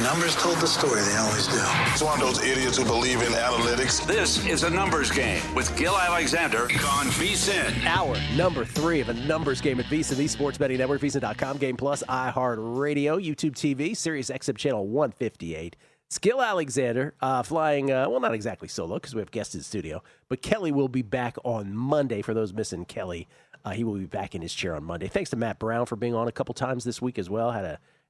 The numbers told the story. They always do. It's one of those idiots who believe in analytics. This is a numbers game with Gil Alexander on VSiN. Hour number 3 of a numbers game at VSiN, the Sports Betting Network, VSiN.com, Game Plus, iHeartRadio, YouTube TV, Sirius XM Channel 158. It's Gil Alexander flying, not exactly solo because we have guests in studio, but Kelly will be back on Monday. For those missing Kelly, he will be back in his chair on Monday. Thanks to Matt Brown for being on a couple times this week as well.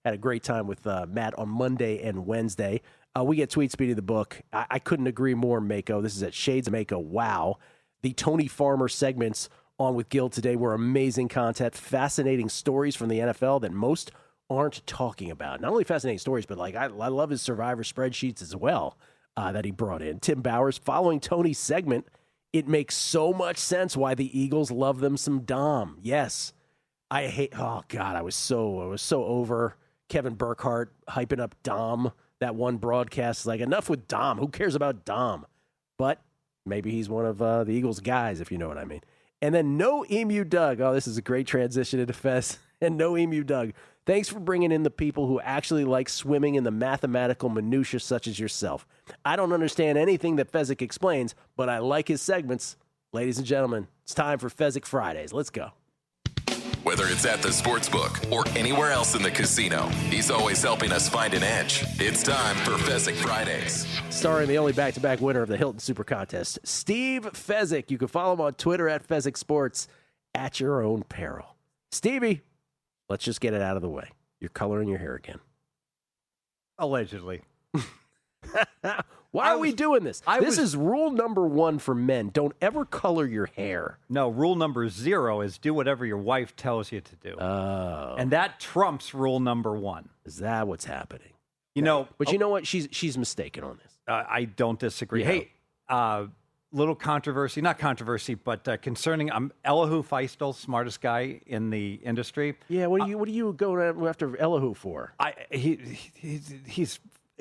Had a great time with Matt on Monday and Wednesday. We get Tweet Speed of the book. I couldn't agree more, Mako. This is at Shades of Mako. Wow. The Tony Farmer segments on with Gil today were amazing content, fascinating stories from the NFL that most aren't talking about. Not only fascinating stories, but I love his survivor spreadsheets as well that he brought in. Tim Bowers, following Tony's segment, it makes so much sense why the Eagles love them some Dom. Yes. I was so over Kevin Burkhardt hyping up Dom. That one broadcast is like, enough with Dom. Who cares about Dom? But maybe he's one of the Eagles guys, if you know what I mean. And then No Emu Doug. Oh, this is a great transition into Fez. And No Emu Doug. Thanks for bringing in the people who actually like swimming in the mathematical minutia such as yourself. I don't understand anything that Fezzik explains, but I like his segments. Ladies and gentlemen, it's time for Fezzik Fridays. Let's go. Whether it's at the sportsbook or anywhere else in the casino, he's always helping us find an edge. It's time for Fezzik Fridays. Starring the only back-to-back winner of the Hilton Super Contest, Steve Fezzik. You can follow him on Twitter at Fezzik Sports, at your own peril. Stevie, let's just get it out of the way. You're coloring your hair again. Allegedly. Why are we doing this? This is rule number 1 for men. Don't ever color your hair. No, rule number 0 is do whatever your wife tells you to do. Oh. And that trumps rule number 1. Is that what's happening? But you know what? She's mistaken on this. I don't disagree. Yeah. Hey, little controversy, not controversy, but concerning, I'm Elihu Feistel, smartest guy in the industry. Yeah, what do you go after Elihu for?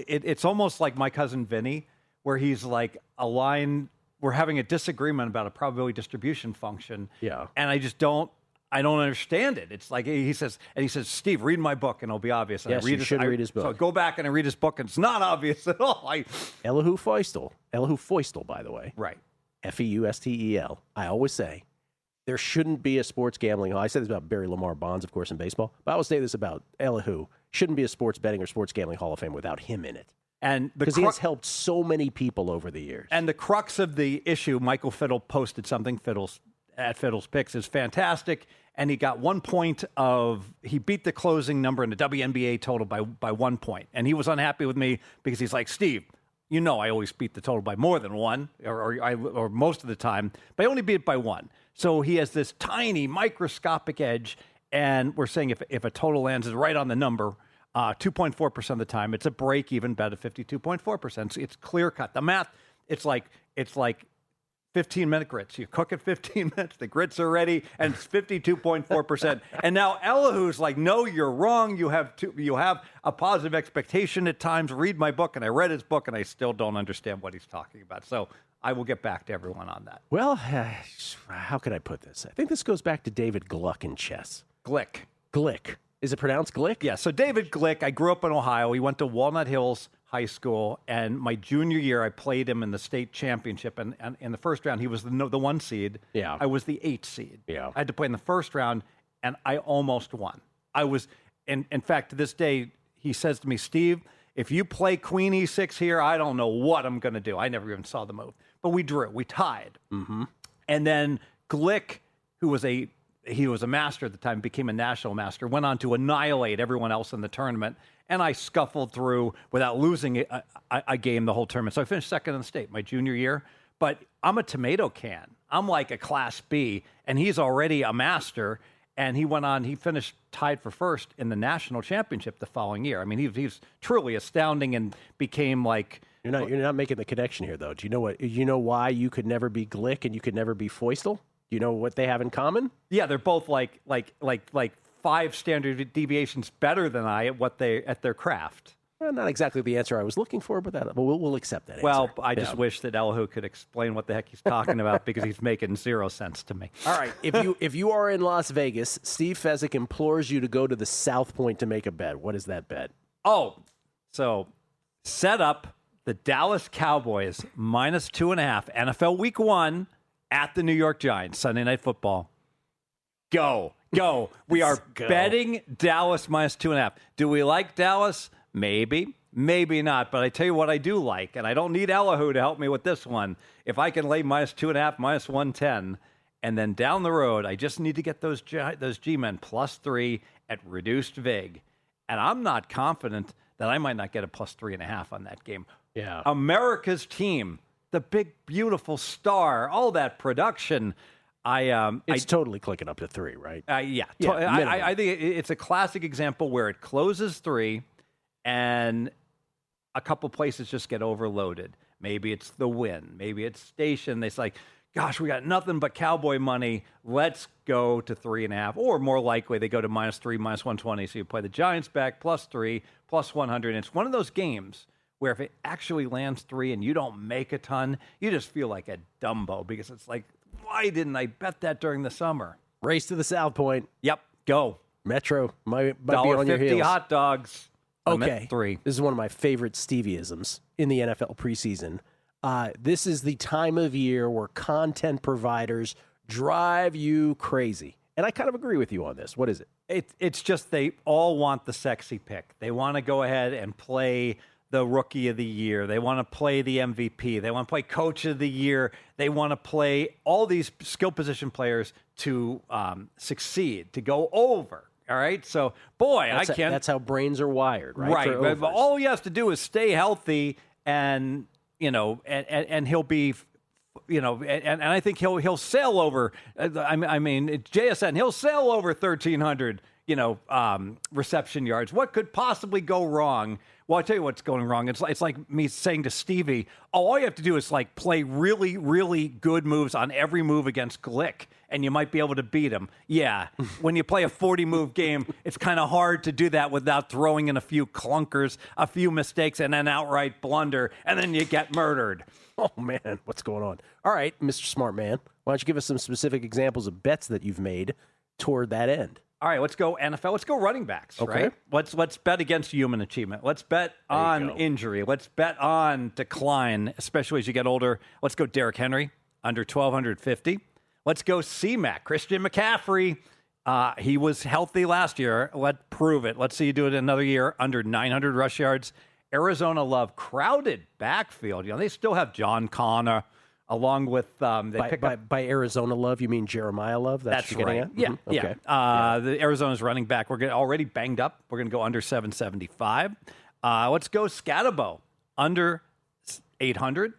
It's almost like my cousin Vinny, where he's like we're having a disagreement about a probability distribution function. Yeah. And I don't understand it. It's like he says, Steve, read my book and it'll be obvious. And Yes, you should read his book. So I go back and I read his book and it's not obvious at all. Elihu Feistel, by the way. Right. Feustel. I always say there shouldn't be a sports gambling. I said this about Barry Lamar Bonds, of course, in baseball. But I will say this about Elihu. Shouldn't be a sports betting or sports gambling Hall of Fame without him in it. And because he has helped so many people over the years. And the crux of the issue, Michael Fiddle posted something, at Fiddle's Picks, is fantastic. And he got 1 point he beat the closing number in the WNBA total by 1 point. And he was unhappy with me because he's like, Steve, I always beat the total by more than 1 or most of the time, but I only beat it by 1. So he has this tiny microscopic edge. And we're saying if a total lands is right on the number, 2.4% of the time, it's a break-even bet of 52.4%. So it's clear cut. The math, it's like 15-minute grits. You cook it 15 minutes, the grits are ready, and it's 52.4%. And now Elihu's like, no, you're wrong. You have a positive expectation at times. Read my book, and I read his book, and I still don't understand what he's talking about. So I will get back to everyone on that. Well, how could I put this? I think this goes back to David Gluck in chess. Glick. Is it pronounced Glick? Yeah, so David Glick, I grew up in Ohio. He went to Walnut Hills High School, and my junior year, I played him in the state championship. And in the first round, he was the 1 seed. Yeah. I was the 8 seed. Yeah. I had to play in the first round, and I almost won. In fact, to this day, he says to me, Steve, if you play Queen E6 here, I don't know what I'm going to do. I never even saw the move. But we drew. We tied. Mm-hmm. And then Glick, who was a master at the time, became a national master, went on to annihilate everyone else in the tournament. And I scuffled through without losing a game the whole tournament. So I finished second in the state my junior year. But I'm a tomato can. I'm like a Class B, and he's already a master. And he finished tied for first in the national championship the following year. I mean, he's truly astounding and became like... You're not making the connection here, though. Do you know why you could never be Glick and you could never be Feustel? Do you know what they have in common? Yeah, they're both like 5 standard deviations better than I at their craft. Well, not exactly the answer I was looking for, but we'll accept that answer. Well, I just wish that Elihu could explain what the heck he's talking about because he's making 0 sense to me. All right, if you are in Las Vegas, Steve Fezzik implores you to go to the South Point to make a bet. What is that bet? Oh, So set up the Dallas Cowboys -2.5, NFL Week 1 at the New York Giants, Sunday Night Football. Go. We are betting Dallas -2.5. Do we like Dallas? Maybe not. But I tell you what I do like, and I don't need Elihu to help me with this one. If I can lay -2.5, -110, and then down the road, I just need to get those G-men +3 at reduced vig. And I'm not confident that I might not get a +3.5 on that game. Yeah. America's team, the big, beautiful star, all that production. It's totally clicking up to 3, right? Yeah. minimum. I think it's a classic example where it closes 3 and a couple places just get overloaded. Maybe it's the win. Maybe it's station. It's like, gosh, we got nothing but Cowboy money. Let's go to 3.5. Or more likely, they go to -3, -120. So you play the Giants back +3, +100. And it's one of those games where if it actually lands 3 and you don't make a ton, you just feel like a Dumbo because it's like, why didn't I bet that during the summer? Race to the South Point. Yep, go. Metro might be on your $1.50 heels. hot dogs. I'm Okay. at 3. This is one of my favorite Stevieisms in the NFL preseason. This is the time of year where content providers drive you crazy. And I kind of agree with you on this. What is it? It's just they all want the sexy pick. They want to go ahead and play the Rookie of the Year. They want to play the MVP. They want to play Coach of the Year. They want to play all these skill position players to succeed, to go over. All right? So, boy, That's how brains are wired, right? Right. For But overs. all he has to do is stay healthy and, and he'll be, and I think he'll sail over, I mean, JSN, he'll sail over 1,300, reception yards. What could possibly go wrong? Well, I'll tell you what's going wrong. It's like me saying to Stevie, all you have to do is play really, really good moves on every move against Glick, and you might be able to beat him. Yeah, when you play a 40-move game, it's kind of hard to do that without throwing in a few clunkers, a few mistakes, and an outright blunder, and then you get murdered. Oh, man, what's going on? All right, Mr. Smart Man, why don't you give us some specific examples of bets that you've made toward that end? All right, let's go NFL. Let's go running backs, Okay. right? Let's bet against human achievement. Let's bet on injury. Let's bet on decline, especially as you get older. Let's go Derrick Henry, under 1,250. Let's go C-Mac, Christian McCaffrey. He was healthy last year. Let's prove it. Let's see you do it another year, under 900 rush yards. Arizona Love, crowded backfield. They still have John Connor, along with By Arizona Love, you mean Jeremiah Love? That's what you're right. getting at? Yeah, Okay. yeah. The Arizona's running back. We're already banged up. We're going to go under 775. Let's go Scatabo, under 800.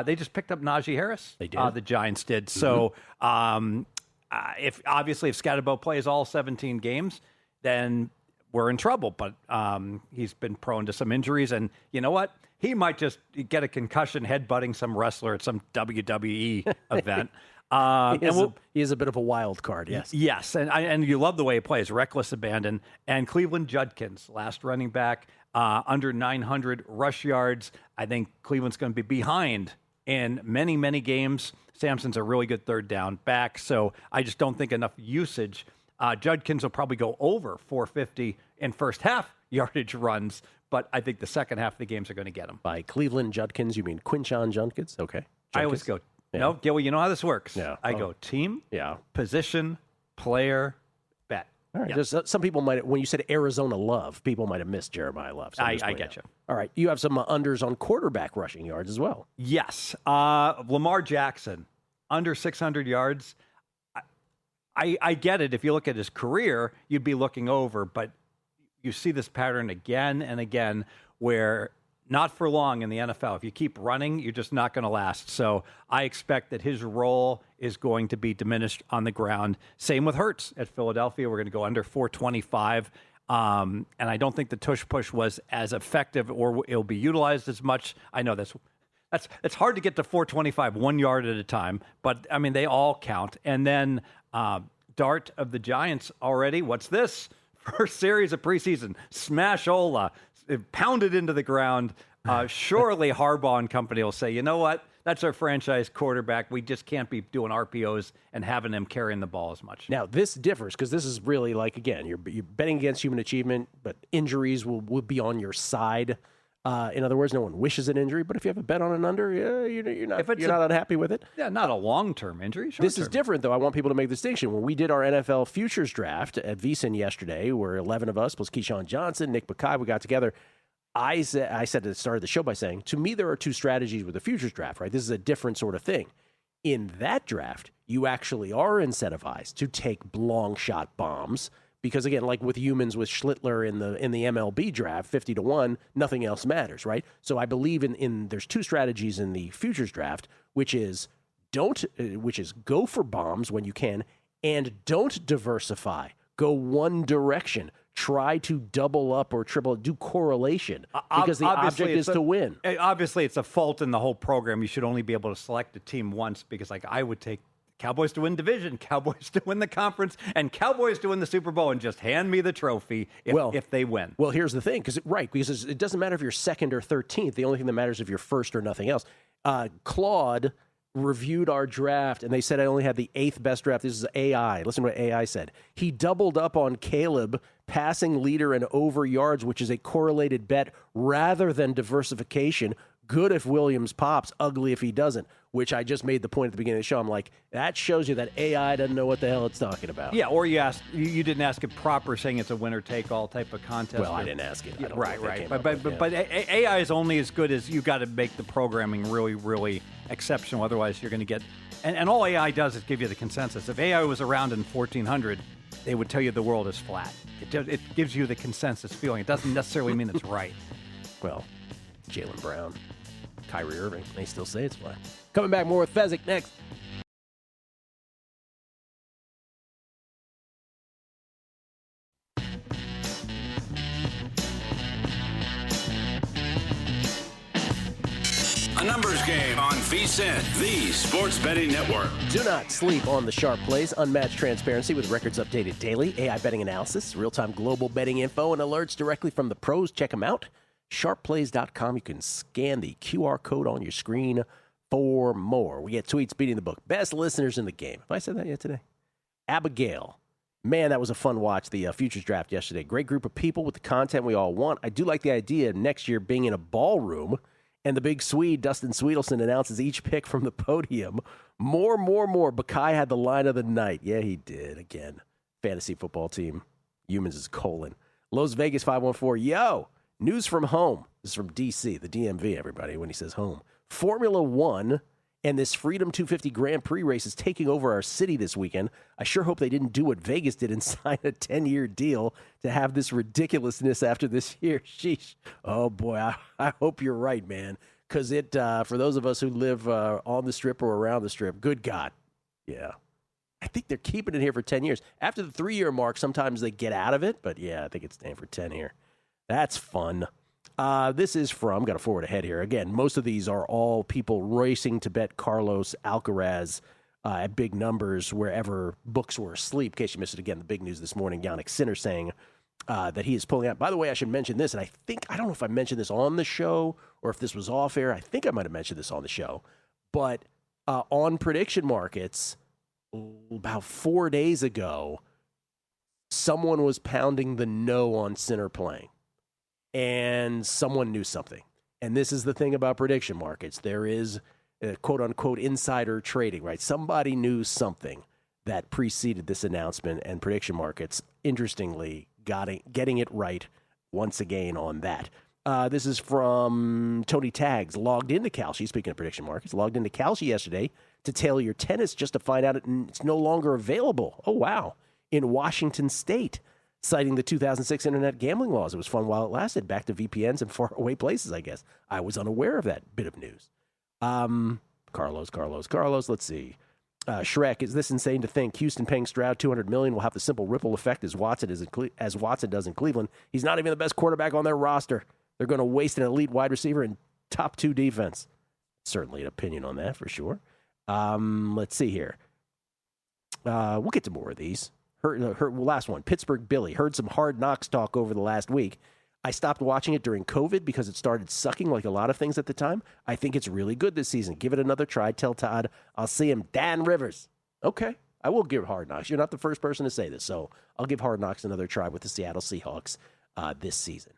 They just picked up Najee Harris. They did. The Giants did. So if Scatabo plays all 17 games, then we're in trouble. But he's been prone to some injuries, and you know what? He might just get a concussion headbutting some wrestler at some WWE event. He is a bit of a wild card, yes. Yes, and you love the way he plays, reckless abandon. And Cleveland Judkins, last running back, under 900 rush yards. I think Cleveland's going to be behind in many, many games. Sampson's a really good third down back, so I just don't think enough usage. Judkins will probably go over 450 in first half yardage runs, but I think the second half of the games are going to get him. By Cleveland Judkins, you mean Quinshon Judkins? Okay. I always Judkins? go, no, Gilly, you know how this works. Yeah. I go team, Yeah. position, player, bet. All right. Yeah. There's some people might, when you said Arizona Love, people might have missed Jeremiah Love. So I just pointing get out. you. All right. You have some unders on quarterback rushing yards as well. Yes. Lamar Jackson, under 600 yards. I get it. If you look at his career, you'd be looking over, but you see this pattern again and again where not for long in the NFL. If you keep running, you're just not going to last. So I expect that his role is going to be diminished on the ground. Same with Hurts at Philadelphia. We're going to go under 425. And I don't think the tush push was as effective or it'll be utilized as much. I know it's hard to get to 425 1 yard at a time, but I mean, they all count. And then Dart of the Giants already. What's this? First series of preseason. Smash-ola. Pounded into the ground. Surely Harbaugh and company will say, you know what? That's our franchise quarterback. We just can't be doing RPOs and having him carrying the ball as much. Now, this differs because this is really like, again, you're betting against human achievement, but injuries will be on your side. In other words, no one wishes an injury, but if you have a bet on an under, you're not unhappy with it. Yeah, not a long-term injury. This is different, though. I want people to make the distinction. When we did our NFL futures draft at VSiN yesterday, where 11 of us plus Keyshawn Johnson, Nick Bakay, we got together. I said at the start of the show by saying, to me, there are two strategies with the futures draft, right? This is a different sort of thing. In that draft, you actually are incentivized to take long shot bombs because, again, like with humans with Schlittler in the MLB draft, 50-1, nothing else matters, right? So I believe in there's two strategies in the futures draft, which is go for bombs when you can and don't diversify. Go one direction. Try to double up or triple, do correlation because the object is to win. Obviously, it's a fault in the whole program. You should only be able to select a team once because, like, I would take Cowboys to win division, Cowboys to win the conference, and Cowboys to win the Super Bowl and just hand me the trophy if they win. Well, here's the thing, because it doesn't matter if you're second or 13th. The only thing that matters is if you're first or nothing else. Claude reviewed our draft, and they said I only had the 8th best draft. This is AI. Listen to what AI said. He doubled up on Caleb, passing leader and over yards, which is a correlated bet rather than diversification. Good if Williams pops, ugly if he doesn't, which I just made the point at the beginning of the show. I'm like, that shows you that AI doesn't know what the hell it's talking about. Yeah, or you didn't ask it proper, saying it's a winner-take-all type of contest. Well, I didn't ask it. Right. But AI is only as good as you got to make the programming really, really exceptional. Otherwise, you're going to get... And all AI does is give you the consensus. If AI was around in 1400, they would tell you the world is flat. It gives you the consensus feeling. It doesn't necessarily mean it's right. Well, Jaylen Brown, Kyrie Irving, they still say it's flat. Coming back more with Fezzik next. A numbers game on VSiN, the sports betting network. Do not sleep on the sharp plays. Unmatched transparency with records updated daily. AI betting analysis, real-time global betting info, and alerts directly from the pros. Check them out. Sharpplays.com. You can scan the QR code on your screen for more. We get tweets beating the book. Best listeners in the game. Have I said that yet today? Abigail. Man, that was a fun watch, the futures draft yesterday. Great group of people with the content we all want. I do like the idea of next year being in a ballroom and the big Swede, Dustin Sweetelson, announces each pick from the podium. More. Bakay had the line of the night. Yeah, he did. Again, fantasy football team. Humans is colon. Las Vegas 514. Yo, news from home. This is from D.C., the DMV, everybody, when he says home. Formula One and this Freedom 250 Grand Prix race is taking over our city this weekend. I sure hope they didn't do what Vegas did and sign a 10-year deal to have this ridiculousness after this year. Sheesh. Oh, boy, I hope you're right, man, because it, for those of us who live on the Strip or around the Strip, good God, yeah. I think they're keeping it here for 10 years. After the 3-year mark, sometimes they get out of it, but, yeah, I think it's staying for 10 here. That's fun. This is from, got to forward ahead here. Again, most of these are all people racing to bet Carlos Alcaraz at big numbers wherever books were asleep. In case you missed it again, the big news this morning, Yannick Sinner saying that he is pulling out. By the way, I should mention this, and I don't know if I mentioned this on the show or if this was off air. I think I might have mentioned this on the show. But on prediction markets, about 4 days ago, someone was pounding the no on Sinner playing. And someone knew something. And this is the thing about prediction markets. There is quote-unquote insider trading, right? Somebody knew something that preceded this announcement, and prediction markets, interestingly, getting it right once again on that. This is from Tony Taggs, logged into Kalshi, speaking of prediction markets, logged into Kalshi yesterday to tailor your tennis just to find out it's no longer available. Oh, wow. In Washington State. Citing the 2006 internet gambling laws. It was fun while it lasted. Back to VPNs and faraway places, I guess. I was unaware of that bit of news. Carlos. Let's see. Shrek, is this insane to think Houston paying Stroud $200 million will have the simple ripple effect as Watson does in Cleveland? He's not even the best quarterback on their roster. They're going to waste an elite wide receiver and top 2 defense. Certainly an opinion on that for sure. Let's see here. We'll get to more of these. Last one, Pittsburgh Billy. Heard some Hard Knocks talk over the last week. I stopped watching it during COVID because it started sucking like a lot of things at the time. I think it's really good this season. Give it another try. Tell Todd I'll see him. Dan Rivers. Okay, I will give Hard Knocks. You're not the first person to say this, so I'll give Hard Knocks another try with the Seattle Seahawks this season.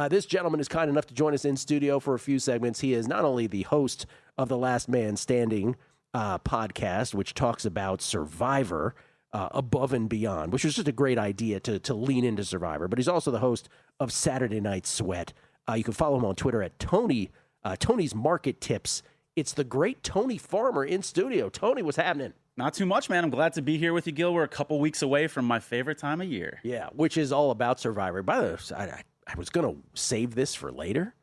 This gentleman is kind enough to join us in studio for a few segments. He is not only the host of the Last Man Standing podcast, which talks about Survivor above and beyond, which was just a great idea to lean into Survivor, but he's also the host of Saturday Night Sweat. You can follow him on Twitter at Tony's Market Tips. It's the great Tony Farmer in studio. Tony, what's happening? Not too much, man. I'm glad to be here with you, Gil. We're a couple weeks away from my favorite time of year. Yeah, which is all about Survivor. By the way, I was going to save this for later,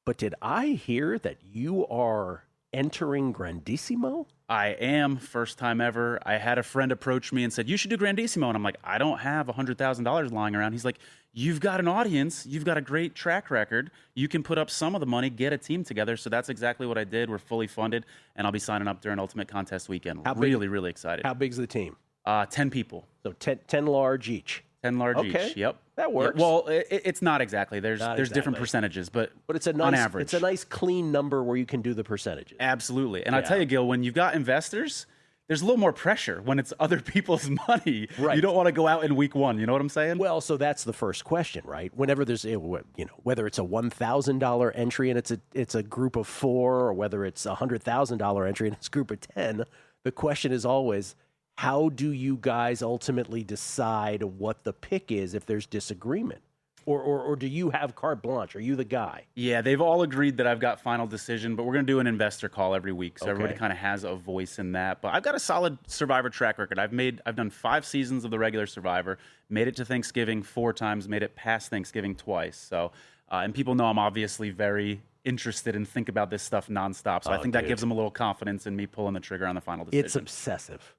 but did I hear that you are entering Grandissimo? I am, first time ever. I had a friend approach me and said, you should do Grandissimo. And I'm like, I don't have $100,000 lying around. He's like, you've got an audience. You've got a great track record. You can put up some of the money, get a team together. So that's exactly what I did. We're fully funded, and I'll be signing up during Ultimate Contest weekend. Really excited. How big's the team? 10 people. So 10 large each. 10 large Okay. each. Yep. That works. Yeah, well, it's not exactly. There's different exactly. percentages, but it's a nice, on average. it's a nice clean number where you can do the percentages. Absolutely. And I tell you, Gil, when you've got investors, there's a little more pressure when it's other people's money. Right. You don't want to go out in week one. You know what I'm saying? Well, so that's the first question, right? Whenever there's, whether it's a $1,000 entry and it's a group of 4, or whether it's a $100,000 entry and it's a group of 10, the question is always, how do you guys ultimately decide what the pick is if there's disagreement? Or do you have carte blanche? Are you the guy? Yeah, they've all agreed that I've got final decision, but we're going to do an investor call every week, so everybody Okay. kind of has a voice in that. But I've got a solid Survivor track record. I've done 5 seasons of the regular Survivor, made it to Thanksgiving 4 times, made it past Thanksgiving twice. So, and people know I'm obviously very interested and think about this stuff nonstop. So I think that gives them a little confidence in me pulling the trigger on the final decision. It's obsessive.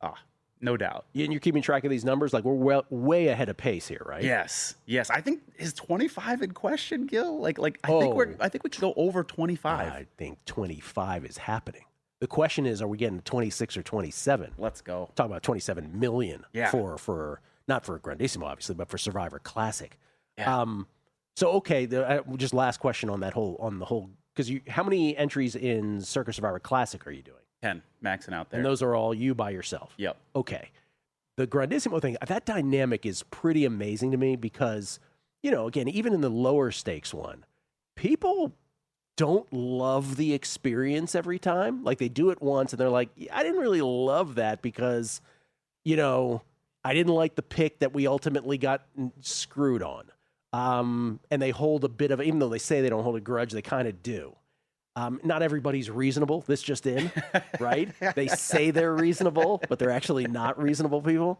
No doubt. And you're keeping track of these numbers? Like, we're way ahead of pace here, right? Yes. I think is 25 in question, Gil. I think we could go over 25. I think 25 is happening. The question is, are we getting 26 or 27? Let's go. Talking about 27 million Yeah. for not for Grandissimo, obviously, but for Survivor Classic. Yeah. So, okay, just last question on the whole, because how many entries in Circa Survivor Classic are you doing? 10 maxing out there. And those are all you by yourself? Yep. Okay. The Grandissimo thing, that dynamic is pretty amazing to me because, again, even in the lower stakes one, people don't love the experience every time. Like, they do it once and they're like, I didn't really love that because, I didn't like the pick that we ultimately got screwed on. And they hold a bit of, even though they say they don't hold a grudge, they kind of do. Not everybody's reasonable. This just in, right? They say they're reasonable, but they're actually not reasonable people.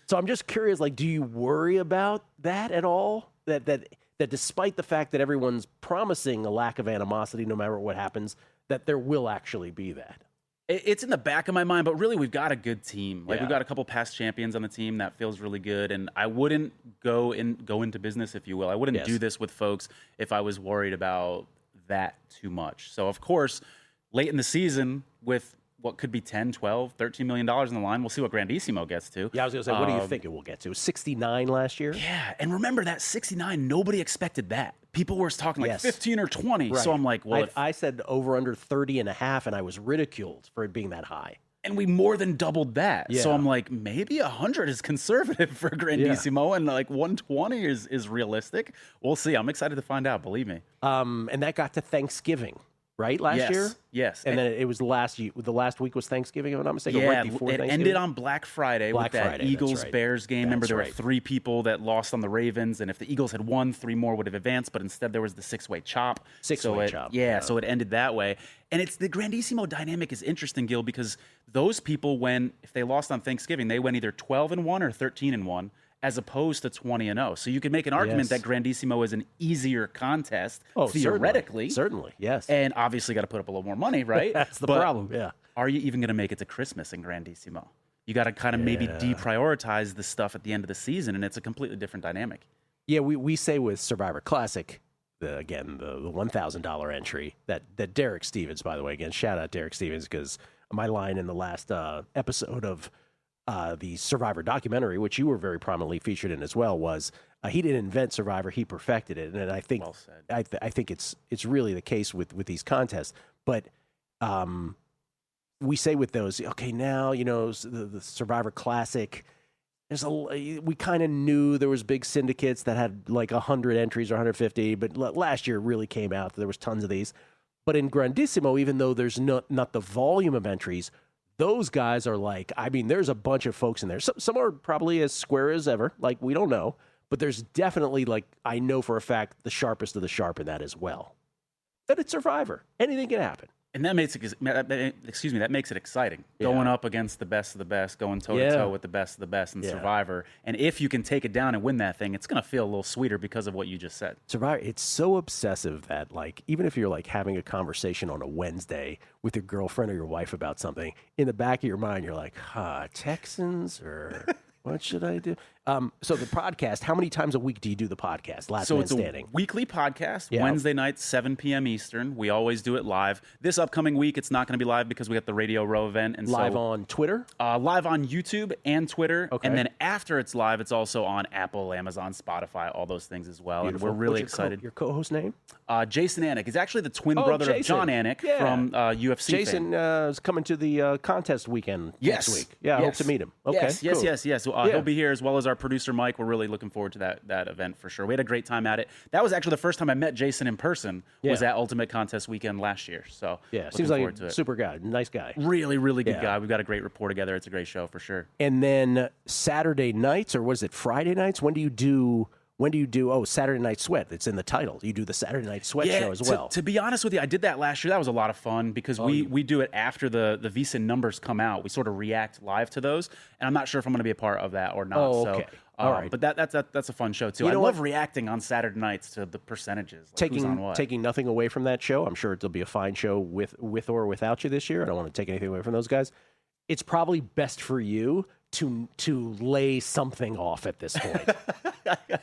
So I'm just curious, do you worry about that at all? That despite the fact that everyone's promising a lack of animosity, no matter what happens, that there will actually be that. It's in the back of my mind, but really we've got a good team. Yeah. We've got a couple past champions on the team that feels really good, and I wouldn't go into business, if you will. I wouldn't do this with folks if I was worried about that too much. So of course, late in the season with what could be 10, 12, $13 million in the line, we'll see what Grandissimo gets to. Yeah, I was going to say, what do you think it will get to? 69 last year? Yeah, and remember that 69, nobody expected that. People were talking like 15 or 20. Right. So I'm like, well, I said over under 30 and a half, and I was ridiculed for it being that high. and we more than doubled that. Yeah. So I'm like, maybe 100 is conservative for Grandissimo, and like 120 is realistic. We'll see. I'm excited to find out. Believe me. And that got to Thanksgiving, right? Last year? Yes. And then it was the last week was Thanksgiving, if I'm not mistaken, Yeah, right before it Thanksgiving. ended on Black Friday Black with that Friday, that's Eagles-Bears game. That's Remember, there right. were 3 people that lost on the Ravens, and if the Eagles had won, 3 more would have advanced, but instead there was the 6-way chop. Six-way chop, Yeah, yeah. so it ended that way. And it's the Grandissimo dynamic is interesting, Gil, because those people, if they lost on Thanksgiving, they went either 12-1 or 13-1, as opposed to 20-0. So you could make an argument Yes. that Grandissimo is an easier contest, Oh, theoretically. Certainly, yes. And obviously got to put up a little more money, right? That's the But problem, yeah. Are you even going to make it to Christmas in Grandissimo? You got to kind of maybe deprioritize the stuff at the end of the season, and it's a completely different dynamic. Yeah, we say with Survivor Classic, the $1,000 entry that Derek Stevens, by the way, again, shout out Derek Stevens, because my line in the last episode of the Survivor documentary, which you were very prominently featured in as well, was he didn't invent Survivor, he perfected it. And I think Well said. I think it's really the case with these contests. But we say with those, okay, now the Survivor Classic. We kind of knew there was big syndicates that had like 100 entries or 150, but last year it really came out that there was tons of these. But in Grandissimo, even though there's not the volume of entries, those guys are like, I mean, there's a bunch of folks in there. Some are probably as square as ever, like we don't know, but there's definitely, like, I know for a fact, the sharpest of the sharp in that as well. But it's Survivor. Anything can happen. And that makes it exciting. Yeah. Going up against the best of the best, going toe to toe with the best of the best in Survivor. And if you can take it down and win that thing, it's going to feel a little sweeter because of what you just said. Survivor, it's so obsessive that, like, even if you're like having a conversation on a Wednesday with your girlfriend or your wife about something, in the back of your mind, you're like, Texans or what should I do? So the podcast, how many times a week do you do the podcast? Last Man Standing. A weekly podcast, Yeah. Wednesday nights, 7 p.m. Eastern. We always do it live. This upcoming week, it's not going to be live because we got the Radio Row event. And Live on Twitter? Live on YouTube and Twitter. Okay. And then after it's live, it's also on Apple, Amazon, Spotify, all those things as well. Beautiful. And we're really What's your excited. Your co-host name? Jason Anik is actually the twin brother of Jason. John Anik Yeah. from UFC Jason fame. is coming to the contest weekend next week. Yeah, I hope Yes. to meet him. Okay, Yes. cool. So, Yeah. he'll be here as well as our producer, Mike. We're really looking forward to that event for sure. We had a great time at it. That was actually the first time I met Jason in person, was Yeah. at Ultimate Contest weekend last year. So Yeah, looking seems like forward to a it. super guy, nice guy. Really, really good Yeah. guy. We've got a great rapport together. It's a great show for sure. And then Saturday nights, or was it Friday nights? When do you do? Saturday Night Sweat. It's in the title. You do the Saturday Night Sweat show as well. To be honest with you, I did that last year. That was a lot of fun because we do it after the VEASAN numbers come out. We sort of react live to those, and I'm not sure if I'm going to be a part of that or not. Oh, So, okay. All right. But that's a fun show too. You I know love what? reacting on Saturday nights to the percentages. Like who's on what. Taking nothing away from that show. I'm sure it'll be a fine show with or without you this year. I don't want to take anything away from those guys. It's probably best for you to lay something off at this point,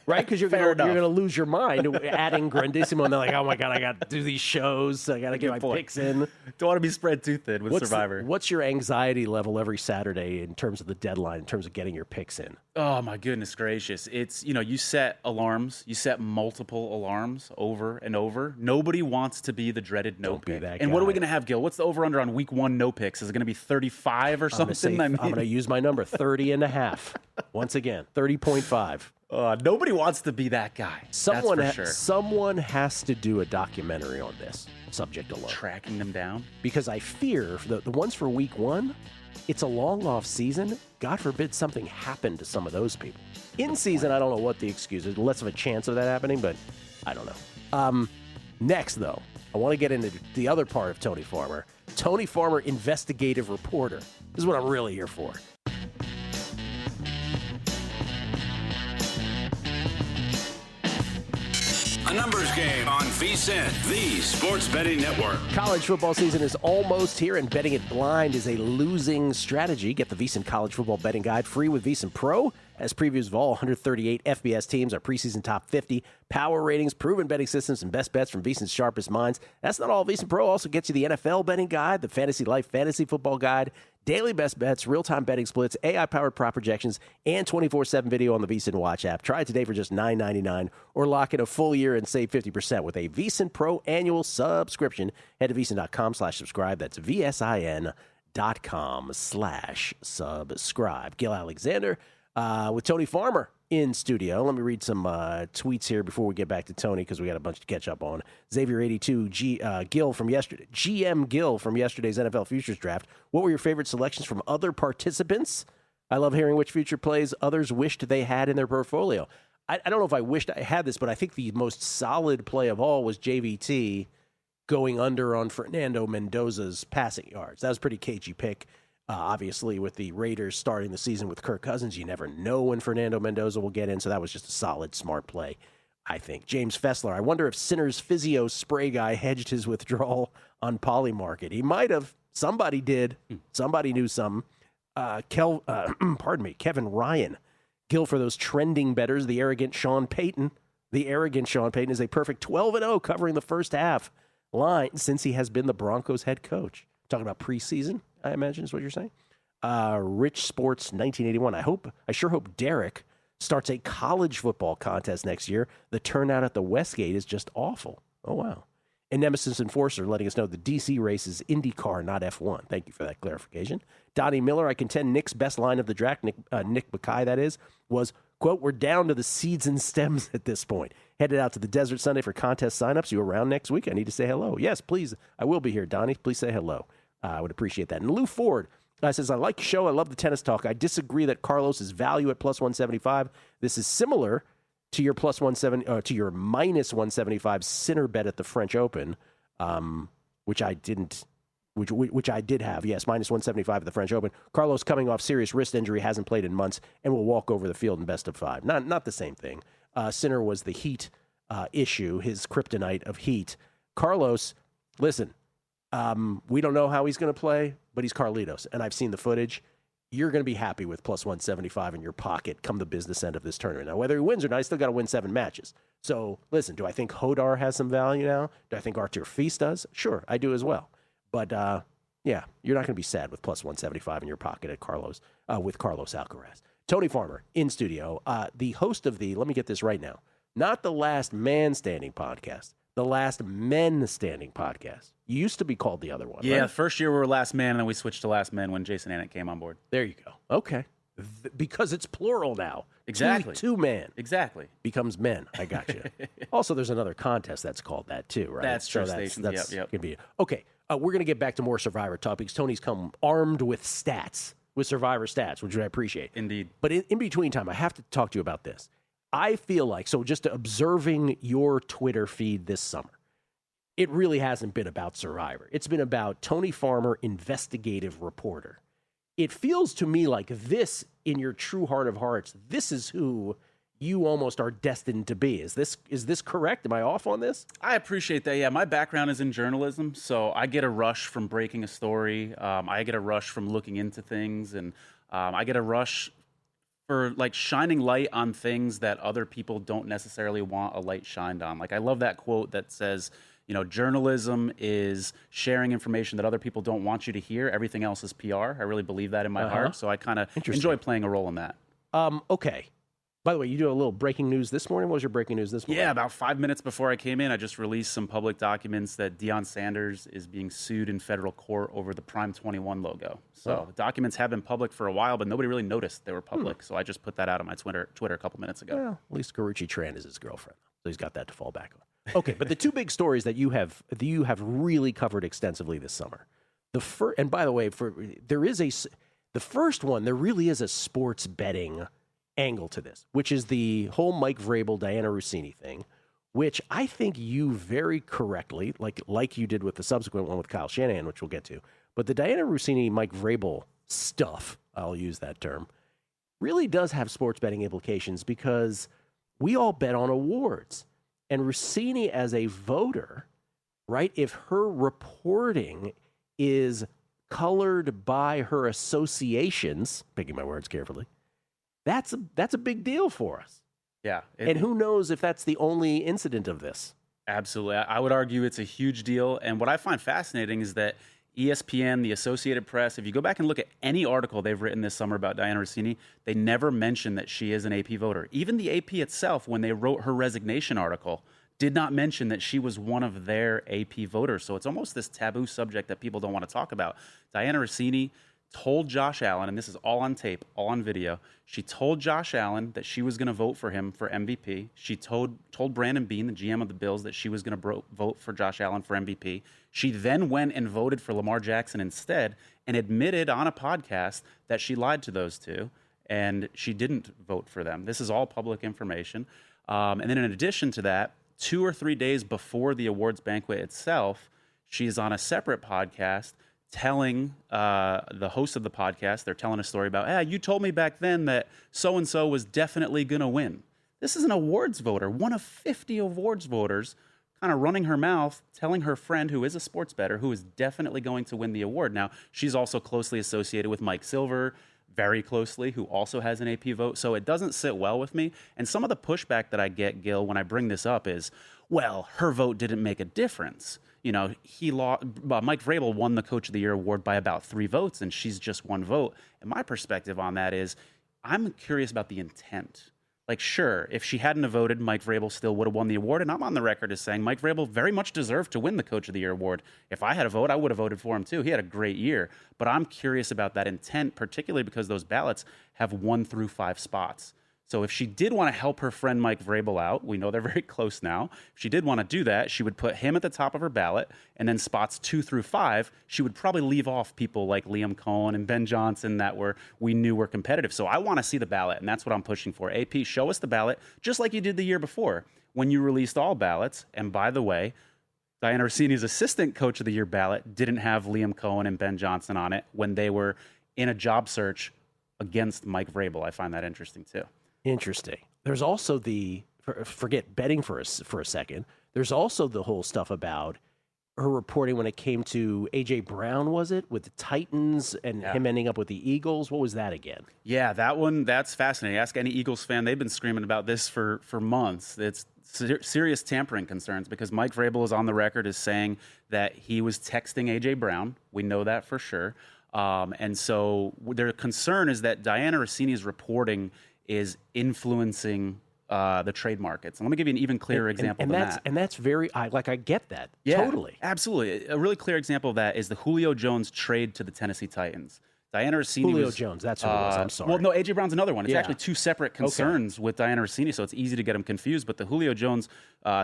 right? Because you're going to lose your mind adding Grandissimo, and they're like, oh my god, I got to do these shows. I got to get my picks in. Don't want to be spread too thin with Survivor. What's your anxiety level every Saturday in terms of the deadline, in terms of getting your picks in? Oh my goodness gracious. It's, you set alarms, you set multiple alarms over and over. Nobody wants to be the dreaded no Don't be pick. that And what are we guy. going to have, Gil? What's the over under on week 1 no picks? Is it going to be 35 or something? I'm going to use my number, 30 and a half. Once again, 30.5. Nobody wants to be that guy. Someone, that's for sure. someone has to do a documentary on this subject alone. Tracking them down. Because I fear the ones for week 1, it's a long off season. God forbid something happened to some of those people. In season, I don't know what the excuse is. Less of a chance of that happening, but I don't know. Next, though, I want to get into the other part of Tony Farmer. Tony Farmer, investigative reporter. This is what I'm really here for. A numbers game on VSiN, the Sports Betting Network. College football season is almost here, and betting it blind is a losing strategy. Get the VSiN College Football Betting Guide free with VSiN Pro. As previews of all 138 FBS teams, our preseason top 50, power ratings, proven betting systems, and best bets from VSiN's sharpest minds. That's not all. VSiN Pro also gets you the NFL betting guide, the Fantasy Life Fantasy Football Guide, daily best bets, real-time betting splits, AI-powered prop projections, and 24/7 video on the VSiN Watch app. Try it today for just $9.99 or lock in a full year and save 50% with a VSiN Pro annual subscription. Head to VSiN.com/subscribe. That's VSIN.com/subscribe. Gil Alexander with Tony Farmer in studio. Let me read some tweets here before we get back to Tony because we got a bunch to catch up on. Xavier82, Gil from yesterday, GM Gil from yesterday's NFL Futures Draft. What were your favorite selections from other participants? I love hearing which future plays others wished they had in their portfolio. I don't know if I wished I had this, but I think the most solid play of all was JVT going under on Fernando Mendoza's passing yards. That was a pretty cagey pick. Obviously, with the Raiders starting the season with Kirk Cousins, you never know when Fernando Mendoza will get in, so that was just a solid, smart play, I think. James Fessler, I wonder if Sinner's physio spray guy hedged his withdrawal on Polymarket. He might have. Somebody did. Somebody knew something. Kevin Ryan. Gil for those trending bettors, the arrogant Sean Payton. The arrogant Sean Payton is a perfect 12-0 covering the first half line since he has been the Broncos head coach. Talking about preseason, I imagine is what you're saying. Rich Sports 1981. I sure hope Derek starts a college football contest next year. The turnout at the Westgate is just awful. Oh, wow. And Nemesis Enforcer letting us know the DC race is IndyCar, not F1. Thank you for that clarification. Donnie Miller, I contend Nick's best line of the draft, Nick Mackay, that is, was, quote, "We're down to the seeds and stems at this point. Headed out to the Desert Sunday for contest signups. You around next week? I need to say hello." Yes, please. I will be here, Donnie. Please say hello. I would appreciate that. And Lou Ford says, "I like the show. I love the tennis talk. I disagree that Carlos is value at plus 175. This is similar to your to your minus 175 Sinner bet at the French Open, which I did have. Yes, minus 175 at the French Open. Carlos coming off serious wrist injury, hasn't played in months, and will walk over the field in best of 5. Not the same thing. Sinner was the heat issue, his kryptonite of heat. Carlos, listen, we don't know how he's going to play, but he's Carlitos, and I've seen the footage. You're going to be happy with plus 175 in your pocket come the business end of this tournament. Now, whether he wins or not, he's still got to win 7 matches. So, listen, do I think Hodar has some value now? Do I think Artur Fils does? Sure, I do as well. But, yeah, you're not going to be sad with plus 175 in your pocket at Carlos, with Carlos Alcaraz. Tony Farmer in studio, the host of let me get this right now, not the Last Man Standing podcast, the Last Men Standing podcast. You used to be called the other one, Yeah, right? first year we were Last Man, and then we switched to Last Men when Jason Annett came on board. There you go. Okay. Because it's plural now. Exactly. Two man Exactly. becomes men. I got you. Also, there's another contest that's called that too, right? That's True Stations. Yep. Gonna be, okay. We're going to get back to more Survivor topics. Tony's come armed with stats, with Survivor stats, which I appreciate. Indeed. But in between time, I have to talk to you about this. I feel like, so just observing your Twitter feed this summer, it really hasn't been about Survivor. It's been about Tony Farmer, investigative reporter. It feels to me like this, in your true heart of hearts, this is who you almost are destined to be. Is this correct? Am I off on this? I appreciate that. Yeah, my background is in journalism, so I get a rush from breaking a story. I get a rush from looking into things, and I get a rush for like shining light on things that other people don't necessarily want a light shined on. Like I love that quote that says, you know, journalism is sharing information that other people don't want you to hear. Everything else is PR. I really believe that in my heart. So I kind of enjoy playing a role in that. Okay. By the way, you do a little breaking news this morning. What was your breaking news this morning? Yeah, about 5 minutes before I came in, I just released some public documents that Deion Sanders is being sued in federal court over the Prime 21 logo. So the documents have been public for a while, but nobody really noticed they were public. So I just put that out on my Twitter a couple minutes ago. Well, at least Karuchi Tran is his girlfriend, so he's got that to fall back on. Okay, but the two big stories that you have really covered extensively this summer. And by the way, there really is a sports betting angle to this, which is the whole Mike Vrabel, Diana Russini thing, which I think you very correctly, like you did with the subsequent one with Kyle Shanahan, which we'll get to, but the Diana Russini, Mike Vrabel stuff, I'll use that term, really does have sports betting implications because we all bet on awards. And Russini as a voter, right, if her reporting is colored by her associations, picking my words carefully, that's a big deal for us. Yeah. And who knows if that's the only incident of this? Absolutely. I would argue it's a huge deal. And what I find fascinating is that ESPN, the Associated Press, if you go back and look at any article they've written this summer about Diana Russini, they never mention that she is an AP voter. Even the AP itself, when they wrote her resignation article, did not mention that she was one of their AP voters. So it's almost this taboo subject that people don't want to talk about. Diana Russini told Josh Allen, and this is all on tape, all on video, she told Josh Allen that she was going to vote for him for MVP. She told Brandon Beane, the GM of the Bills, that she was going to vote for Josh Allen for MVP. She then went and voted for Lamar Jackson instead and admitted on a podcast that she lied to those two and she didn't vote for them. This is all public information. And then in addition to that, 2 or 3 days before the awards banquet itself, she's on a separate podcast telling the host of the podcast, they're telling a story about, you told me back then that so-and-so was definitely going to win. This is an awards voter, one of 50 awards voters, kind of running her mouth, telling her friend who is a sports bettor who is definitely going to win the award. Now, she's also closely associated with Mike Silver, very closely, who also has an AP vote. So it doesn't sit well with me. And some of the pushback that I get, Gil, when I bring this up is, well, her vote didn't make a difference. You know, Mike Vrabel won the Coach of the Year award by about 3 votes, and she's just 1 vote. And my perspective on that is, I'm curious about the intent. Like, sure, if she hadn't have voted, Mike Vrabel still would have won the award. And I'm on the record as saying Mike Vrabel very much deserved to win the Coach of the Year award. If I had a vote, I would have voted for him too. He had a great year. But I'm curious about that intent, particularly because those ballots have 1 through 5 spots. So if she did want to help her friend Mike Vrabel out, we know they're very close now. If she did want to do that, she would put him at the top of her ballot, and then spots 2 through 5, she would probably leave off people like Liam Cohen and Ben Johnson that we knew were competitive. So I want to see the ballot, and that's what I'm pushing for. AP, show us the ballot, just like you did the year before when you released all ballots. And by the way, Diana Rossini's assistant Coach of the Year ballot didn't have Liam Cohen and Ben Johnson on it when they were in a job search against Mike Vrabel. I find that interesting too. Interesting. There's also forget betting for a second. There's also the whole stuff about her reporting when it came to A.J. Brown, was it, with the Titans and him ending up with the Eagles? What was that again? Yeah, that's fascinating. Ask any Eagles fan. They've been screaming about this for months. It's serious tampering concerns because Mike Vrabel is on the record as saying that he was texting A.J. Brown. We know that for sure. And so their concern is that Diana Rossini's reporting is influencing the trade markets. And let me give you an even clearer example than that. And that's I get that. Yeah, totally. Absolutely. A really clear example of that is the Julio Jones trade to the Tennessee Titans. Diana Rossini Julio Jones, that's who it was. I'm sorry. Well, no, A.J. Brown's another one. It's actually 2 separate concerns with Diana Rossini, so it's easy to get them confused. But the Julio Jones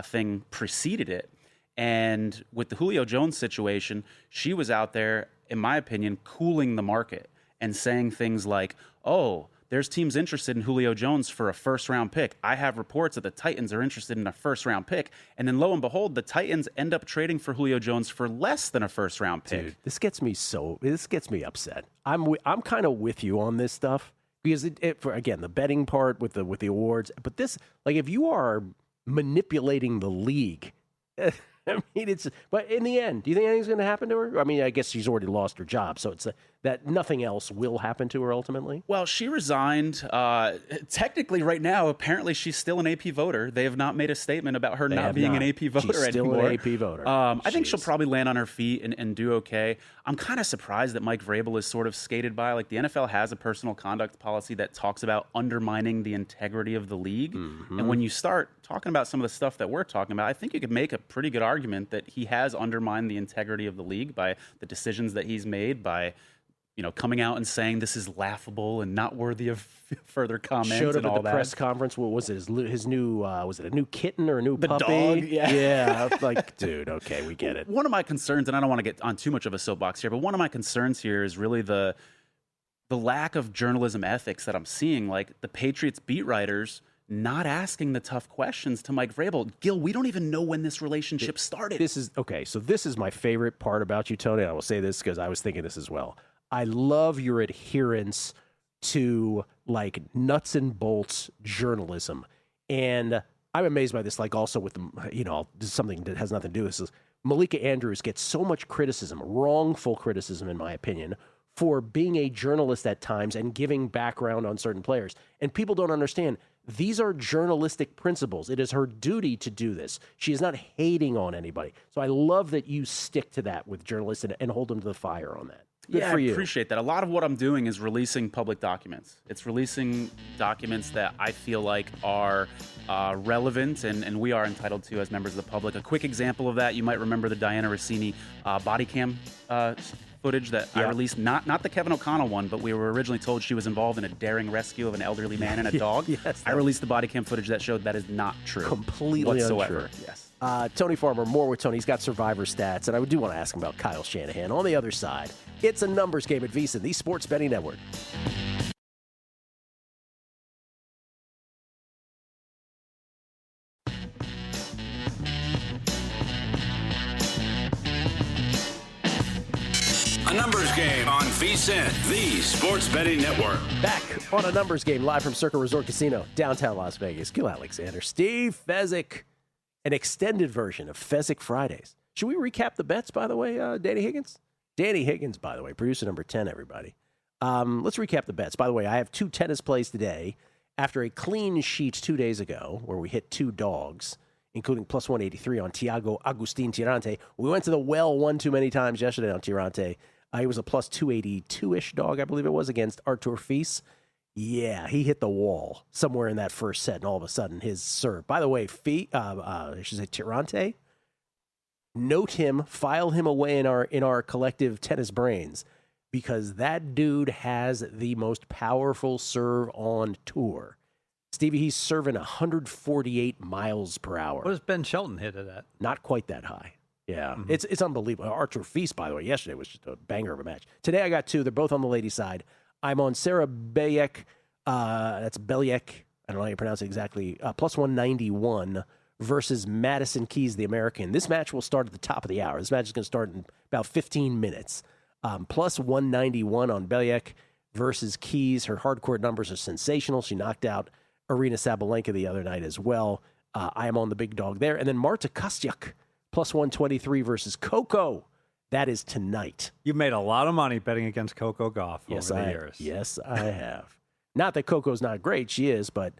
thing preceded it. And with the Julio Jones situation, she was out there, in my opinion, cooling the market and saying things like, there's teams interested in Julio Jones for a first-round pick. I have reports that the Titans are interested in a first-round pick. And then lo and behold, the Titans end up trading for Julio Jones for less than a first-round pick. Dude, this gets me upset. I'm kind of with you on this stuff because again, the betting part with the awards, but this, like, if you are manipulating the league, I mean, but in the end, do you think anything's going to happen to her? I mean, I guess she's already lost her job, so it's that nothing else will happen to her ultimately. Well, she resigned. Technically, right now, apparently she's still an AP voter. They have not made a statement about her not being an AP voter she's still anymore. An AP voter. I think she'll probably land on her feet and do okay. I'm kind of surprised that Mike Vrabel is sort of skated by. Like, the NFL has a personal conduct policy that talks about undermining the integrity of the league. Mm-hmm. And when you start talking about some of the stuff that we're talking about, I think you could make a pretty good argument that he has undermined the integrity of the league by the decisions that he's made, by coming out and saying this is laughable and not worthy of further comment. Showed up and all at the that. press conference. What was it? His new was it a new kitten or a new puppy? Dog, yeah. Yeah. Like, dude, okay, we get it. One of my concerns, and I don't want to get on too much of a soapbox here, but one of my concerns here is really the lack of journalism ethics that I'm seeing. Like, the Patriots beat writers not asking the tough questions to Mike Vrabel. Gil, we don't even know when this relationship started. This is my favorite part about you, Tony. I will say this because I was thinking this as well. I love your adherence to, like, nuts and bolts journalism. And I'm amazed by this, like, also with, something that has nothing to do with this. Malika Andrews gets so much criticism, wrongful criticism, in my opinion, for being a journalist at times and giving background on certain players. And people don't understand. These are journalistic principles. It is her duty to do this. She is not hating on anybody. So I love that you stick to that with journalists and hold them to the fire on that. Good for you. I appreciate that. A lot of what I'm doing is releasing public documents. It's releasing documents that I feel like are relevant and we are entitled to as members of the public. A quick example of that, you might remember the Diana Rossini body cam footage that I released, not the Kevin O'Connell one, but we were originally told she was involved in a daring rescue of an elderly man and a dog. Yes, I released the body cam footage that showed that is not true. Completely whatsoever. Untrue. Yes. Tony Farmer, more with Tony. He's got Survivor stats, and I do want to ask him about Kyle Shanahan. On the other side, it's a numbers game at VSiN, the Sports Betting Network. A numbers game on VSiN, the Sports Betting Network. Back on a numbers game live from Circa Resort Casino, downtown Las Vegas. Gil Alexander, Steve Fezzik, an extended version of Fezzik Fridays. Should we recap the bets, by the way, Danny Higgins? Danny Higgins, by the way, producer number 10, everybody. Let's recap the bets. By the way, I have 2 tennis plays today after a clean sheet 2 days ago where we hit 2 dogs. including plus 183 on Tiago Agustin Tirante. We went to the well one too many times yesterday on Tirante. He was a plus 282-ish dog, I believe it was, against Artur Fils. Yeah, he hit the wall somewhere in that first set, and all of a sudden his serve. By the way, I should say Tirante, note him, file him away in our collective tennis brains, because that dude has the most powerful serve on tour. Stevie, he's serving 148 miles per hour. What does Ben Shelton hit it at? Not quite that high. Yeah, it's unbelievable. Artur Fils, by the way, yesterday was just a banger of a match. Today I got two. They're both on the ladies' side. I'm on Sarah Bejek. That's Belyek. I don't know how you pronounce it exactly. Plus 191 versus Madison Keys, the American. This match will start at the top of the hour. This match is going to start in about 15 minutes. Plus 191 on Belyek versus Keys. Her hardcourt numbers are sensational. She knocked out Arina Sabalenka the other night as well. I am on the big dog there. And then Marta Kostyuk, plus 123 versus Coco. That is tonight. You've made a lot of money betting against Coco Gauff over the years. Yes, I have. Not that Coco's not great. She is, but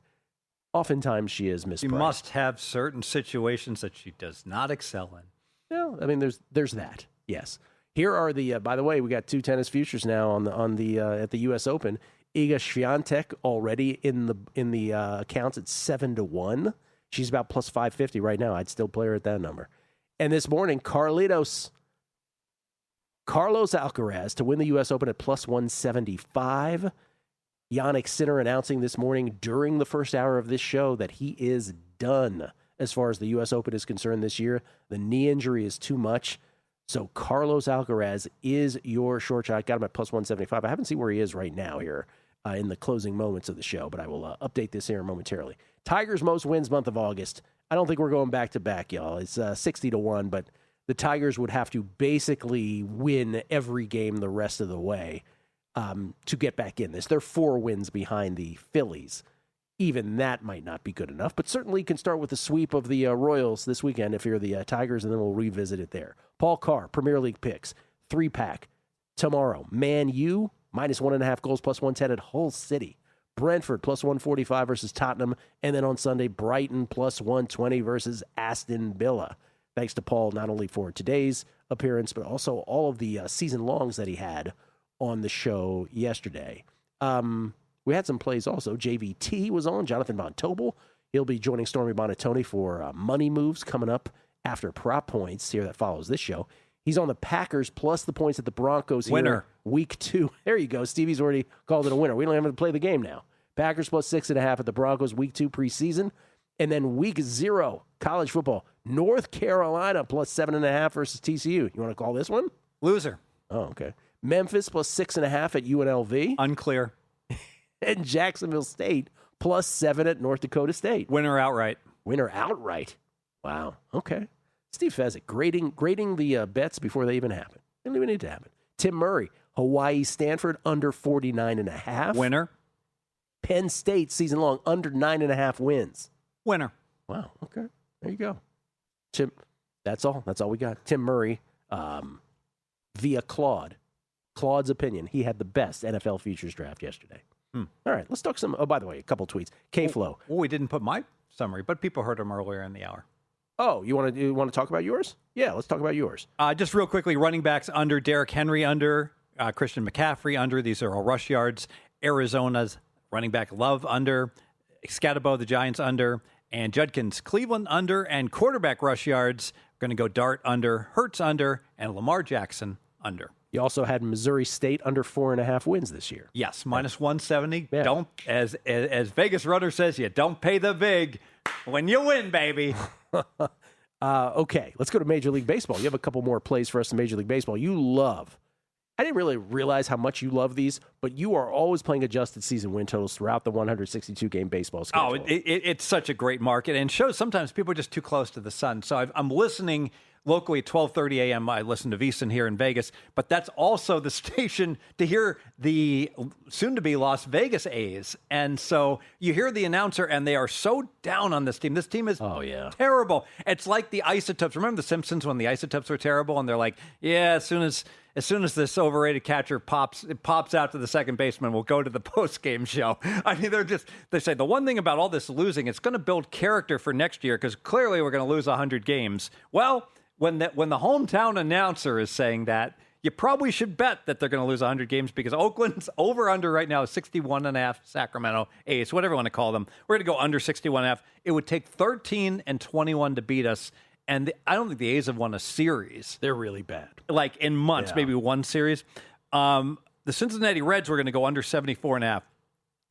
oftentimes she is mispriced. She must have certain situations that she does not excel in. No, I mean, there's that. Yes. Here are the. By the way, we got two tennis futures now on the at the U.S. Open. Iga Swiatek already in the accounts at 7-1. She's about plus 550 right now. I'd still play her at that number. And this morning, Carlos Alcaraz to win the U.S. Open at plus 175. Jannik Sinner announcing this morning during the first hour of this show that he is done as far as the U.S. Open is concerned this year. The knee injury is too much. So Carlos Alcaraz is your short shot. Got him at plus 175. I haven't seen where he is right now here in the closing moments of the show, but I will update this here momentarily. Tigers most wins month of August. I don't think we're going back to back, y'all. It's 60-1, but the Tigers would have to basically win every game the rest of the way to get back in this. They're 4 wins behind the Phillies. Even that might not be good enough, but certainly can start with the sweep of the Royals this weekend if you're the Tigers, and then we'll revisit it there. Paul Carr, Premier League picks, 3-pack tomorrow. Man U, minus 1.5 goals, plus 110 at Hull City. Brentford, plus 145 versus Tottenham. And then on Sunday, Brighton, plus 120 versus Aston Villa. Thanks to Paul, not only for today's appearance, but also all of the season longs that he had on the show yesterday. We had some plays also. JVT was on, Jonathan Von Tobel. He'll be joining Stormy Bonatoni for money moves coming up after prop points here that follows this show. He's on the Packers plus the points at the Broncos here. Winner. Week 2. There you go. Stevie's already called it a winner. We don't have to play the game now. Packers plus 6.5 at the Broncos, week 2 preseason. And then week 0, college football. North Carolina plus 7.5 versus TCU. You want to call this one? Loser. Oh, okay. Memphis plus 6.5 at UNLV. Unclear. And Jacksonville State plus 7 at North Dakota State. Winner outright. Winner outright. Wow. Okay. Steve Fezzik grading the bets before they even happen. They don't even need to happen. Tim Murray, Hawaii Stanford under 49.5. Winner. Penn State season long under 9.5 wins. Winner. Wow. Okay. There you go. Tim, that's all. That's all we got. Tim Murray via Claude. Claude's opinion. He had the best NFL futures draft yesterday. All right. Let's talk some. Oh, by the way, a couple tweets. K-Flow. Well, we didn't put my summary, but people heard him earlier in the hour. Oh, you want to talk about yours? Yeah, let's talk about yours. Just real quickly, running backs under, Derrick Henry under, Christian McCaffrey under. These are all rush yards. Arizona's running back Love under, Scatabo, the Giants under, and Judkins, Cleveland under, and quarterback rush yards. We're going to go Dart under, Hurts under, and Lamar Jackson under. You also had Missouri State under 4.5 wins this year. Yes, minus 170. Yeah. Don't, as Vegas Runner says, you don't pay the vig when you win, baby. Okay, let's go to Major League Baseball. You have a couple more plays for us in Major League Baseball. You love. I didn't really realize how much you love these, but you are always playing adjusted season win totals throughout the 162-game baseball schedule. Oh, it's such a great market, and shows sometimes people are just too close to the sun. So I'm listening locally at 12:30 a.m. I listen to VSiN here in Vegas, but that's also the station to hear the soon-to-be Las Vegas A's. And so you hear the announcer, and they are so down on this team. This team is terrible. It's like the Isotopes. Remember The Simpsons when the Isotopes were terrible, and they're like, yeah, as soon as this overrated catcher pops out to the second baseman, we'll go to the post-game show. I mean, they say the one thing about all this losing, it's going to build character for next year because clearly we're going to lose 100 games. Well, when the hometown announcer is saying that, you probably should bet that they're going to lose 100 games because Oakland's over-under right now is 61.5, Sacramento A's, whatever you want to call them. We're going to go under 61.5. It would take 13 and 21 to beat us. And I don't think the A's have won a series. They're really bad. Like in months, maybe one series. The Cincinnati Reds were going to go under 74.5.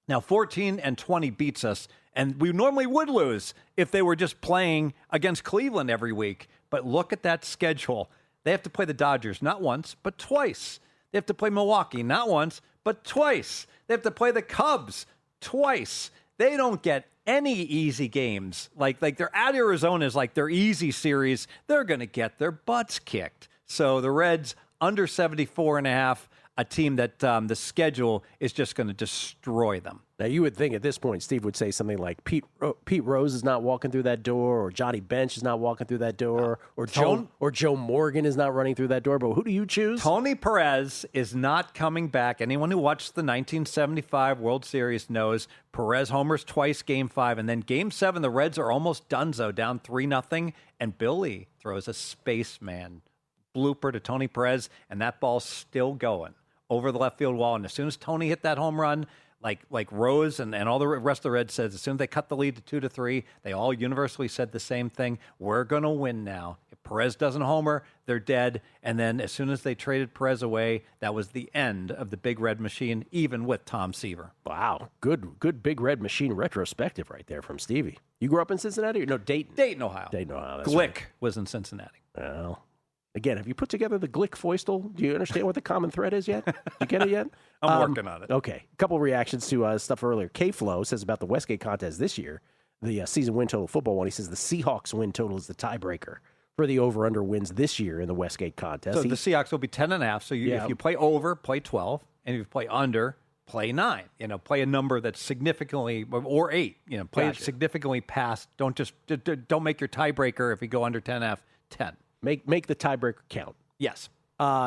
Now 14 and 20 beats us. And we normally would lose if they were just playing against Cleveland every week. But look at that schedule. They have to play the Dodgers not once, but twice. They have to play Milwaukee not once, but twice. They have to play the Cubs twice. They don't get any easy games. Like they're at Arizona is like their easy series. They're going to get their butts kicked. So the Reds under 74.5, a team that the schedule is just going to destroy them. Now, you would think at this point, Steve would say something like Pete Rose is not walking through that door, or Johnny Bench is not walking through that door, or Joe Morgan is not running through that door. But who do you choose? Tony Perez is not coming back. Anyone who watched the 1975 World Series knows Perez homers twice, Game 5, and then Game 7, the Reds are almost donezo, down 3-0, and Billy throws a spaceman blooper to Tony Perez, and that ball's still going over the left field wall. And as soon as Tony hit that home run, like Rose and all the rest of the Reds says, as soon as they cut the lead to 2-3, they all universally said the same thing. We're going to win now. If Perez doesn't homer, they're dead. And then as soon as they traded Perez away, that was the end of the Big Red Machine, even with Tom Seaver. Wow. Good Big Red Machine retrospective right there from Stevie. You grew up in Cincinnati? Or no, Dayton. Dayton, Ohio. Dayton, Ohio. That's Glick right. was in Cincinnati. Well, again, have you put together the Glick Foistel? Do you understand what the common thread is yet? You get it yet? I'm working on it. Okay. A couple reactions to stuff earlier. K-Flow says about the Westgate contest this year, the season win total football one. He says the Seahawks win total is the tiebreaker for the over-under wins this year in the Westgate contest. So the Seahawks will be 10.5. So if you play over, play 12. And if you play under, play 9. Play a number that's significantly, or 8. Play it significantly past. Don't make your tiebreaker if you go under 10.5, 10. Make the tiebreaker count. Yes.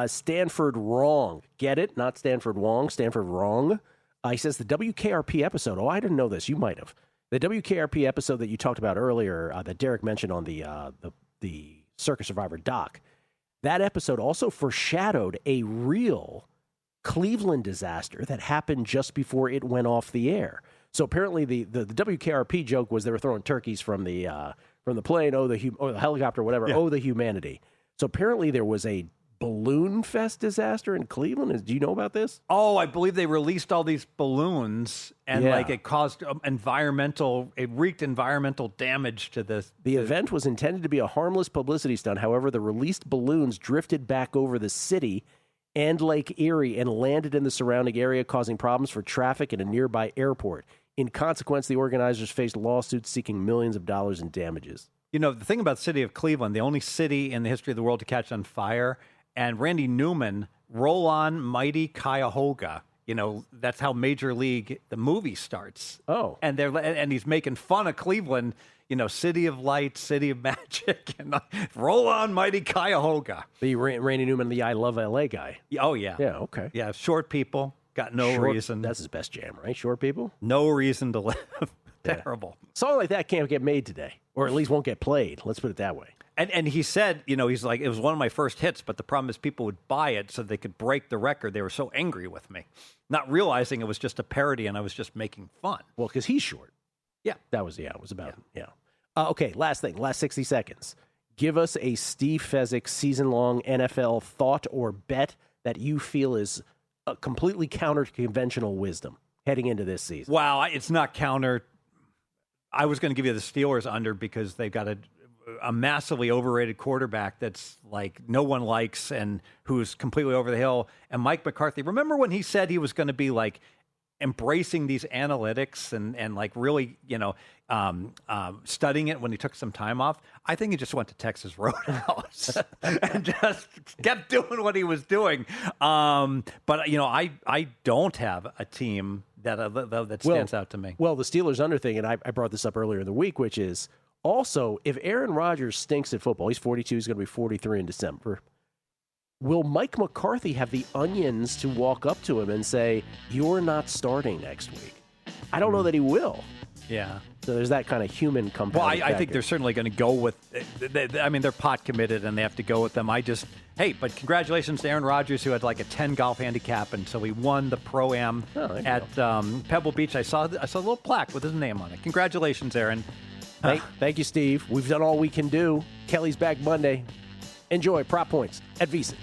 Stanford wrong. Get it? Not Stanford Wong. Stanford wrong. He says the WKRP episode. Oh, I didn't know this. You might have. The WKRP episode that you talked about earlier, that Derek mentioned on the Circus Survivor doc. That episode also foreshadowed a real Cleveland disaster that happened just before it went off the air. So apparently the WKRP joke was they were throwing turkeys from the plane, or the helicopter, whatever, the humanity. So apparently there was a balloon fest disaster in Cleveland. Do you know about this? Oh, I believe they released all these balloons, and it caused it wreaked environmental damage to this. The event was intended to be a harmless publicity stunt. However, the released balloons drifted back over the city and Lake Erie and landed in the surrounding area, causing problems for traffic in a nearby airport. In consequence, the organizers faced lawsuits seeking millions of dollars in damages. The thing about the city of Cleveland, the only city in the history of the world to catch on fire, and Randy Newman, Roll On Mighty Cuyahoga. That's how Major League, the movie, starts. Oh. And he's making fun of Cleveland, city of light, city of magic, and Roll On Mighty Cuyahoga. The Randy Newman, the I Love LA guy. Oh, yeah. Yeah, okay. Yeah, short people, got no reason. That's his best jam, right? Short people? No reason to live. Terrible. Song like that can't get made today, or at least won't get played. Let's put it that way. And he said, he's like, it was one of my first hits, but the problem is people would buy it so they could break the record. They were so angry with me, not realizing it was just a parody and I was just making fun. Well, because he's short. Yeah. That was, it was about, okay, last thing, last 60 seconds. Give us a Steve Fezzik season-long NFL thought or bet that you feel is completely counter to conventional wisdom heading into this season. Wow, it's not counter. I was going to give you the Steelers under because they've got a massively overrated quarterback that's like no one likes and who's completely over the hill. And Mike McCarthy, remember when he said he was going to be like embracing these analytics and like really, studying it when he took some time off. I think he just went to Texas Roadhouse and just kept doing what he was doing. But I don't have a team that stands out to me. Well, the Steelers under thing, and I brought this up earlier in the week, which is also if Aaron Rodgers stinks at football, he's 42, he's going to be 43 in December. Will Mike McCarthy have the onions to walk up to him and say, "You're not starting next week"? I don't know that he will. Yeah. So there's that kind of human component. Well, I think they're certainly going to go with. They're pot committed and they have to go with them. But congratulations to Aaron Rodgers, who had like a 10 golf handicap, and so he won the Pro-Am at Pebble Beach. I saw a little plaque with his name on it. Congratulations, Aaron. Thank you, Steve. We've done all we can do. Kelly's back Monday. Enjoy Prop Points at VSiN.